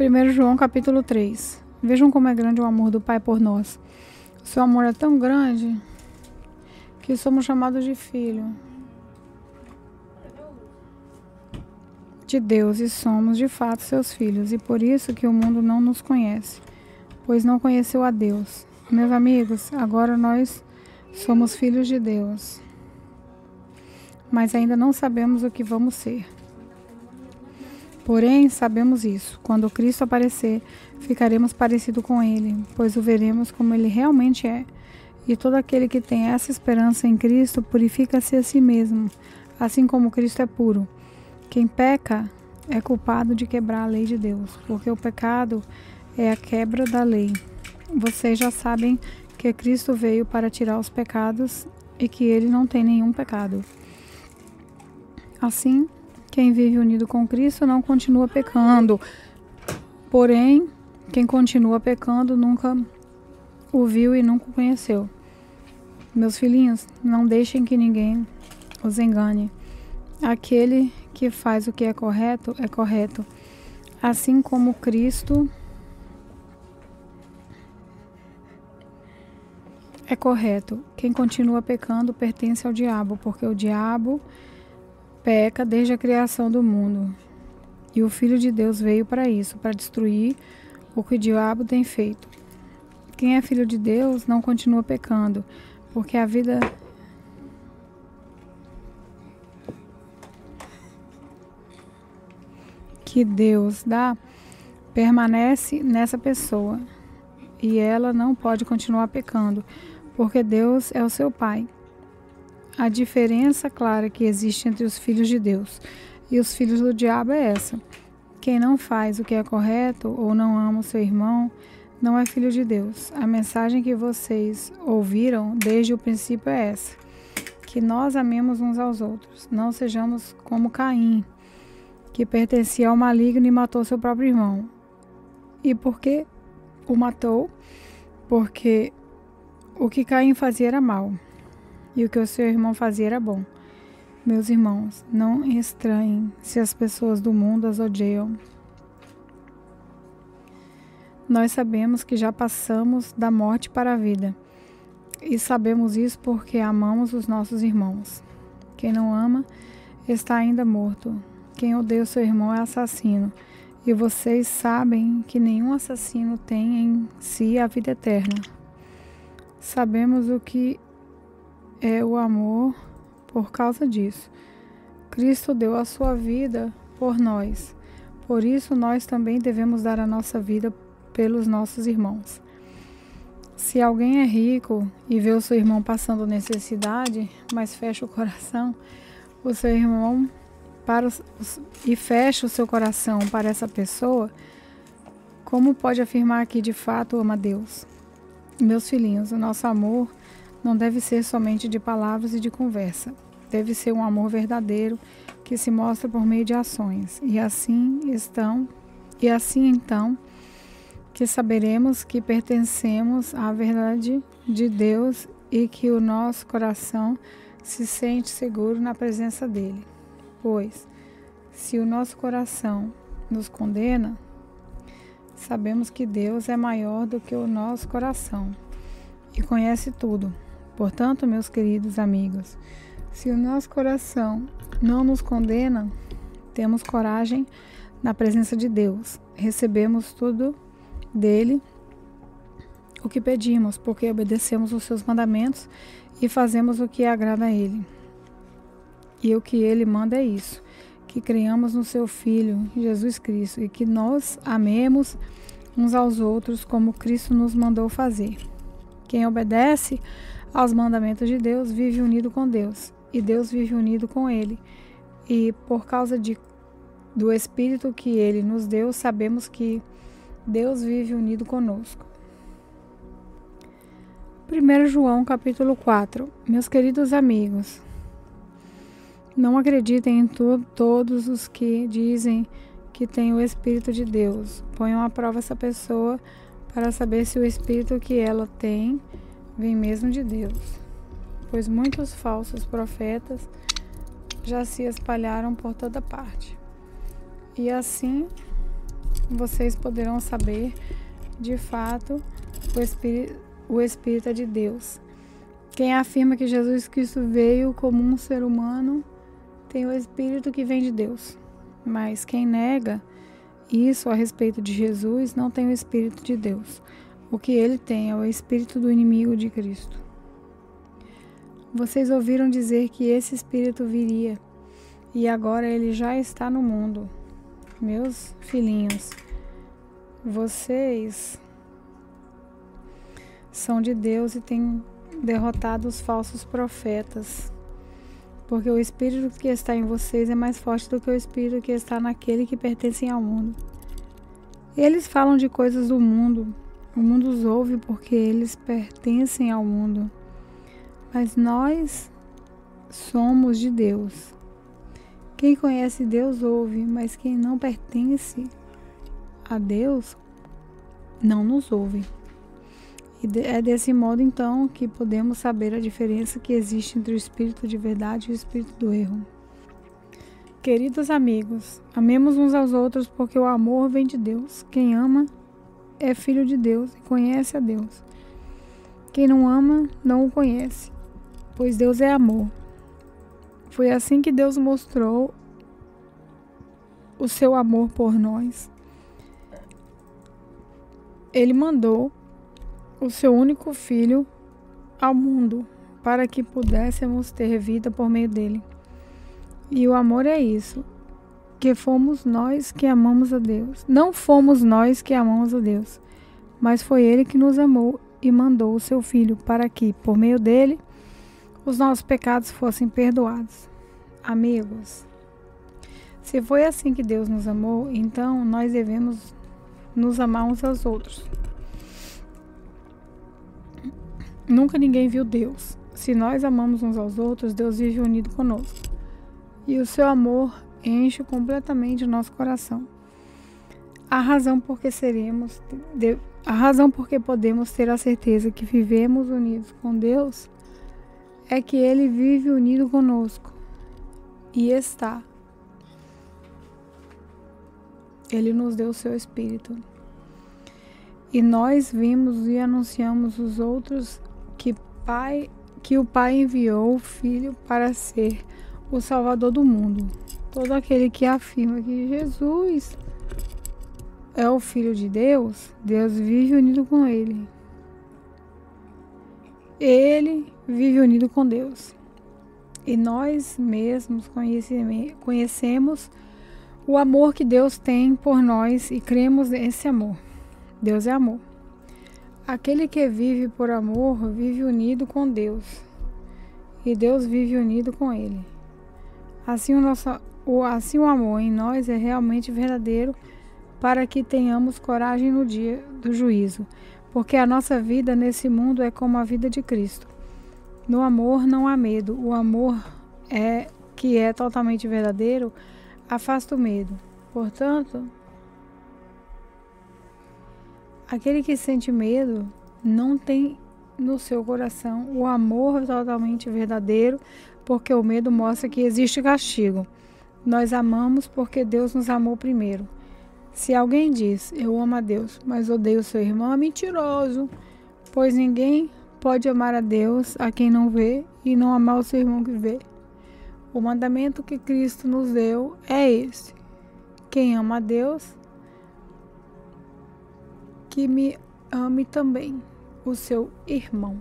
1 João capítulo 3. Vejam como é grande o amor do Pai por nós. O seu amor é tão grande que somos chamados de filho de Deus e somos de fato seus filhos, e por isso que o mundo não nos conhece, pois não conheceu a Deus. Meus amigos, agora nós somos filhos de Deus, mas ainda não sabemos o que vamos ser. Porém, sabemos isso: quando Cristo aparecer, ficaremos parecidos com Ele, pois o veremos como Ele realmente é. E todo aquele que tem essa esperança em Cristo purifica-se a si mesmo, assim como Cristo é puro. Quem peca é culpado de quebrar a lei de Deus, porque o pecado é a quebra da lei. Vocês já sabem que Cristo veio para tirar os pecados e que Ele não tem nenhum pecado. Assim, quem vive unido com Cristo não continua pecando. Porém, quem continua pecando nunca o viu e nunca o conheceu. Meus filhinhos, não deixem que ninguém os engane. Aquele que faz o que é correto, assim como Cristo é correto. Quem continua pecando pertence ao diabo, porque o diabo peca desde a criação do mundo. E o Filho de Deus veio para isso, para destruir o que o diabo tem feito. Quem é filho de Deus não continua pecando, porque a vida que Deus dá permanece nessa pessoa, e ela não pode continuar pecando, porque Deus é o seu Pai. A diferença clara que existe entre os filhos de Deus e os filhos do diabo é essa: quem não faz o que é correto ou não ama o seu irmão não é filho de Deus. A mensagem que vocês ouviram desde o princípio é essa: que nós amemos uns aos outros, não sejamos como Caim, que pertencia ao maligno e matou seu próprio irmão. E por que o matou? Porque o que Caim fazia era mal, e o que o seu irmão fazia era bom. Meus irmãos, não estranhem se as pessoas do mundo as odeiam. Nós sabemos que já passamos da morte para a vida, e sabemos isso porque amamos os nossos irmãos. Quem não ama está ainda morto. Quem odeia o seu irmão é assassino, e vocês sabem que nenhum assassino tem em si a vida eterna. Sabemos o que é o amor por causa disso. Cristo deu a sua vida por nós. Por isso nós também devemos dar a nossa vida pelos nossos irmãos. Se alguém é rico e vê o seu irmão passando necessidade, mas fecha o coração, o seu irmão e fecha o seu coração para essa pessoa, como pode afirmar que de fato ama Deus? Meus filhinhos, o nosso amor não deve ser somente de palavras e de conversa. Deve ser um amor verdadeiro que se mostra por meio de ações. E assim então que saberemos que pertencemos à verdade de Deus e que o nosso coração se sente seguro na presença dele. Pois, se o nosso coração nos condena, sabemos que Deus é maior do que o nosso coração e conhece tudo. Portanto, meus queridos amigos, se o nosso coração não nos condena, temos coragem na presença de Deus. Recebemos tudo dele o que pedimos, porque obedecemos os seus mandamentos e fazemos o que agrada a ele. E o que ele manda é isso: que creiamos no seu Filho, Jesus Cristo, e que nós amemos uns aos outros como Cristo nos mandou fazer. Quem obedece aos mandamentos de Deus vive unido com Deus, e Deus vive unido com ele. E por causa do Espírito que ele nos deu, sabemos que Deus vive unido conosco. 1 João capítulo 4. Meus queridos amigos, não acreditem em todos os que dizem que têm o Espírito de Deus. Ponham à prova essa pessoa para saber se o Espírito que ela tem vem mesmo de Deus. Pois muitos falsos profetas já se espalharam por toda parte. E assim vocês poderão saber, de fato, o Espírito é de Deus. Quem afirma que Jesus Cristo veio como um ser humano tem o Espírito que vem de Deus. Mas quem nega isso a respeito de Jesus não tem o Espírito de Deus. O que ele tem é o Espírito do inimigo de Cristo. Vocês ouviram dizer que esse Espírito viria, e agora ele já está no mundo. Meus filhinhos, vocês são de Deus e têm derrotado os falsos profetas, porque o Espírito que está em vocês é mais forte do que o Espírito que está naquele que pertence ao mundo. Eles falam de coisas do mundo, o mundo os ouve porque eles pertencem ao mundo. Mas nós somos de Deus. Quem conhece Deus ouve, mas quem não pertence a Deus não nos ouve. E é desse modo, então, que podemos saber a diferença que existe entre o espírito de verdade e o espírito do erro. Queridos amigos, amemos uns aos outros porque o amor vem de Deus. Quem ama é filho de Deus e conhece a Deus. Quem não ama não o conhece, pois Deus é amor. Foi assim que Deus mostrou o seu amor por nós. Ele mandou o seu único filho ao mundo para que pudéssemos ter vida por meio dele. E o amor é isso, que fomos nós que amamos a Deus. Não fomos nós que amamos a Deus, mas foi ele que nos amou e mandou o seu filho para que, por meio dele, os nossos pecados fossem perdoados. Amigos, se foi assim que Deus nos amou, então nós devemos nos amar uns aos outros. Nunca ninguém viu Deus. Se nós amamos uns aos outros, Deus vive unido conosco. E o seu amor enche completamente o nosso coração. A razão porque podemos ter a certeza que vivemos unidos com Deus é que Ele vive unido conosco e está. Ele nos deu o seu Espírito. E nós vimos e anunciamos os outros que o Pai enviou o Filho para ser o Salvador do mundo. Todo aquele que afirma que Jesus é o Filho de Deus, Deus vive unido com ele. Ele vive unido com Deus. E nós mesmos conhecemos o amor que Deus tem por nós e cremos nesse amor. Deus é amor. Aquele que vive por amor vive unido com Deus. E Deus vive unido com ele. Assim o amor em nós é realmente verdadeiro, para que tenhamos coragem no dia do juízo, porque a nossa vida nesse mundo é como a vida de Cristo. No amor não há medo. O amor que é totalmente verdadeiro afasta o medo. Portanto, aquele que sente medo não tem no seu coração o amor totalmente verdadeiro, porque o medo mostra que existe castigo. Nós amamos porque Deus nos amou primeiro. Se alguém diz, eu amo a Deus, mas odeio seu irmão, é mentiroso, pois ninguém pode amar a Deus a quem não vê e não amar o seu irmão que vê. O mandamento que Cristo nos deu é esse: quem ama a Deus, que me ame também o seu irmão.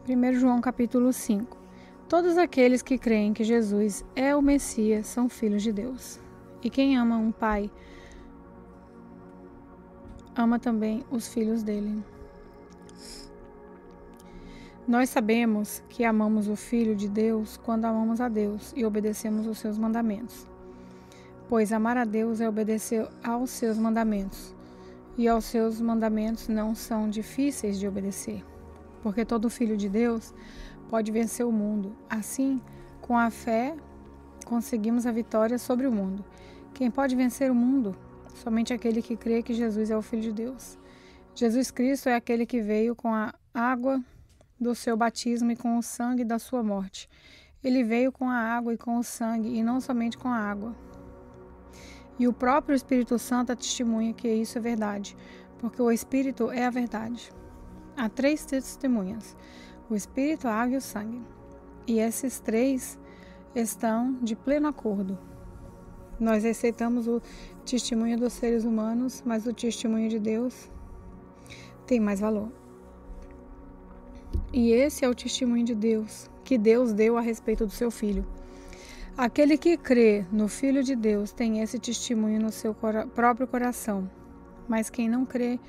1 João capítulo 5. Todos aqueles que creem que Jesus é o Messias são filhos de Deus. E quem ama um pai, ama também os filhos dele. Nós sabemos que amamos o Filho de Deus quando amamos a Deus e obedecemos os seus mandamentos. Pois amar a Deus é obedecer aos seus mandamentos. E aos seus mandamentos não são difíceis de obedecer. Porque todo filho de Deus pode vencer o mundo. Assim, com a fé, conseguimos a vitória sobre o mundo. Quem pode vencer o mundo? Somente aquele que crê que Jesus é o Filho de Deus. Jesus Cristo é aquele que veio com a água do seu batismo e com o sangue da sua morte. Ele veio com a água e com o sangue, e não somente com a água. E o próprio Espírito Santo testemunha que isso é verdade, porque o Espírito é a verdade. Há 3 testemunhas: o Espírito, a água e o sangue. E esses 3 estão de pleno acordo. Nós aceitamos o testemunho dos seres humanos, mas o testemunho de Deus tem mais valor. E esse é o testemunho de Deus, que Deus deu a respeito do seu Filho. Aquele que crê no Filho de Deus tem esse testemunho no seu próprio coração. Mas quem não crê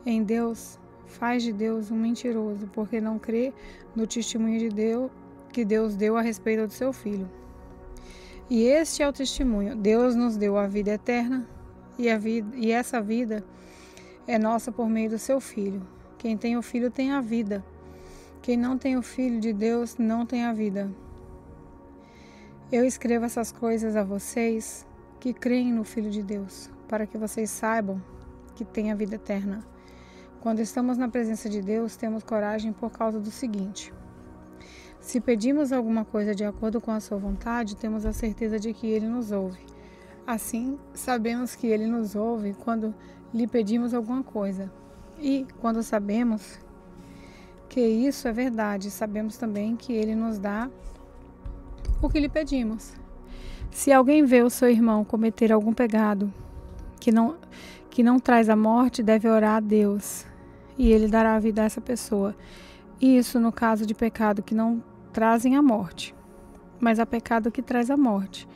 em Deus faz de Deus um mentiroso, porque não crê no testemunho de Deus que Deus deu a respeito do seu Filho. E este é o testemunho: Deus nos deu a vida eterna, e essa vida é nossa por meio do seu Filho. Quem tem o Filho tem a vida. Quem não tem o Filho de Deus não tem a vida. Eu escrevo essas coisas a vocês que creem no Filho de Deus, para que vocês saibam que têm a vida eterna. Quando estamos na presença de Deus, temos coragem por causa do seguinte: se pedimos alguma coisa de acordo com a sua vontade, temos a certeza de que Ele nos ouve. Assim, sabemos que Ele nos ouve quando lhe pedimos alguma coisa. E, quando sabemos que isso é verdade, sabemos também que Ele nos dá o que lhe pedimos. Se alguém vê o seu irmão cometer algum pecado que não traz a morte, deve orar a Deus, e Ele dará a vida a essa pessoa. Isso no caso de pecado que não trazem a morte, mas há pecado que traz a morte.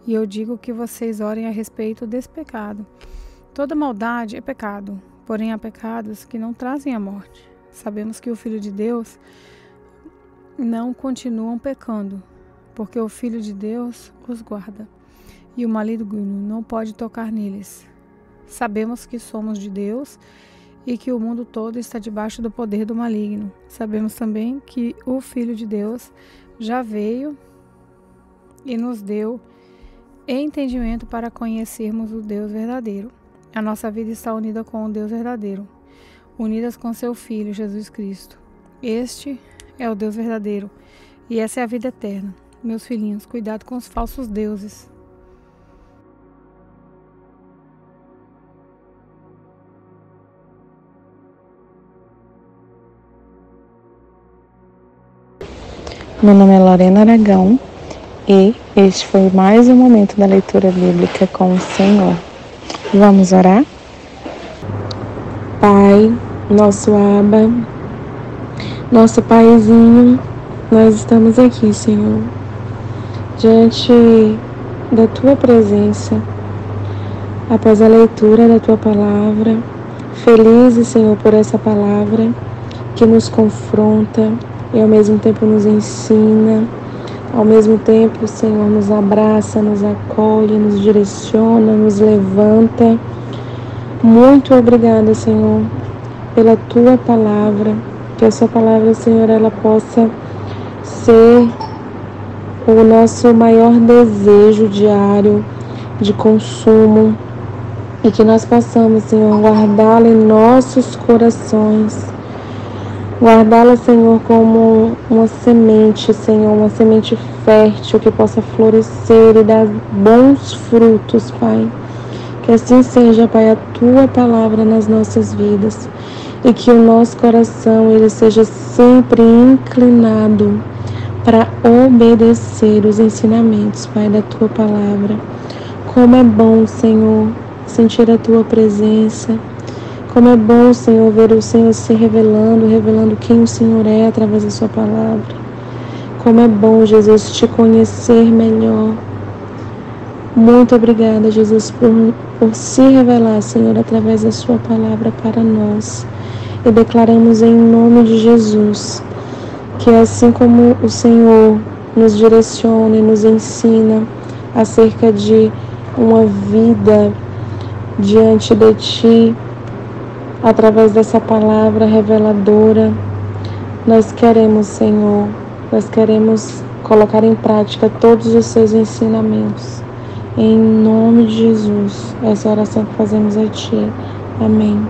E eu digo que vocês orem a respeito desse pecado. Toda maldade é pecado, porém há pecados que não trazem a morte. Sabemos que o Filho de Deus não continuam pecando, porque o Filho de Deus os guarda, e o maligno não pode tocar neles. Sabemos que somos de Deus e que o mundo todo está debaixo do poder do maligno. Sabemos também que o Filho de Deus já veio e nos deu entendimento para conhecermos o Deus verdadeiro. A nossa vida está unida com o Deus verdadeiro, unidas com seu Filho, Jesus Cristo. Este é o Deus verdadeiro, e essa é a vida eterna. Meus filhinhos, cuidado com os falsos deuses. Meu nome é Lorena Aragão e este foi mais um momento da leitura bíblica com o Senhor. Vamos orar? Pai, nosso Abba, nosso Paizinho, nós estamos aqui, Senhor, diante da Tua presença, após a leitura da Tua palavra, felizes, Senhor, por essa palavra que nos confronta e ao mesmo tempo nos ensina, ao mesmo tempo, Senhor, nos abraça, nos acolhe, nos direciona, nos levanta. Muito obrigada, Senhor, pela Tua palavra, que a Sua palavra, Senhor, ela possa ser o nosso maior desejo diário de consumo e que nós possamos, Senhor, guardá-la em nossos corações. Guardá-la, Senhor, como uma semente, Senhor, uma semente fértil que possa florescer e dar bons frutos, Pai. Que assim seja, Pai, a Tua palavra nas nossas vidas e que o nosso coração ele seja sempre inclinado para obedecer os ensinamentos, Pai, da Tua palavra. Como é bom, Senhor, sentir a Tua presença. Como é bom, Senhor, ver o Senhor se revelando quem o Senhor é através da Sua palavra. Como é bom, Jesus, Te conhecer melhor. Muito obrigada, Jesus, por se revelar, Senhor, através da Sua palavra para nós. E declaramos em nome de Jesus, que assim como o Senhor nos direciona e nos ensina acerca de uma vida diante de Ti, através dessa palavra reveladora, nós queremos, Senhor, nós queremos colocar em prática todos os Seus ensinamentos. Em nome de Jesus, essa oração que fazemos a Ti. Amém.